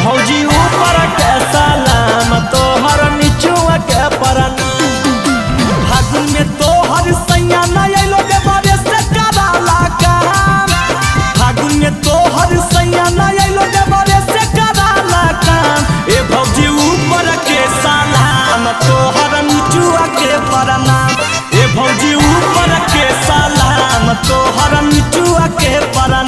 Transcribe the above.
भौजी ऊपर के सलाम तोहर निचुआ के प्रणाम। फागुन में तोहर सैया न अइलो देवरे से कराला काम। फागुन में तोहर सैया न अइलो देवरे से कराला काम। ए भौजी ऊपर के सलाम तोहर निचुआ के प्रणाम। ए भौजी ऊपर के सलाम तोहर निचुआ के प्रणाम।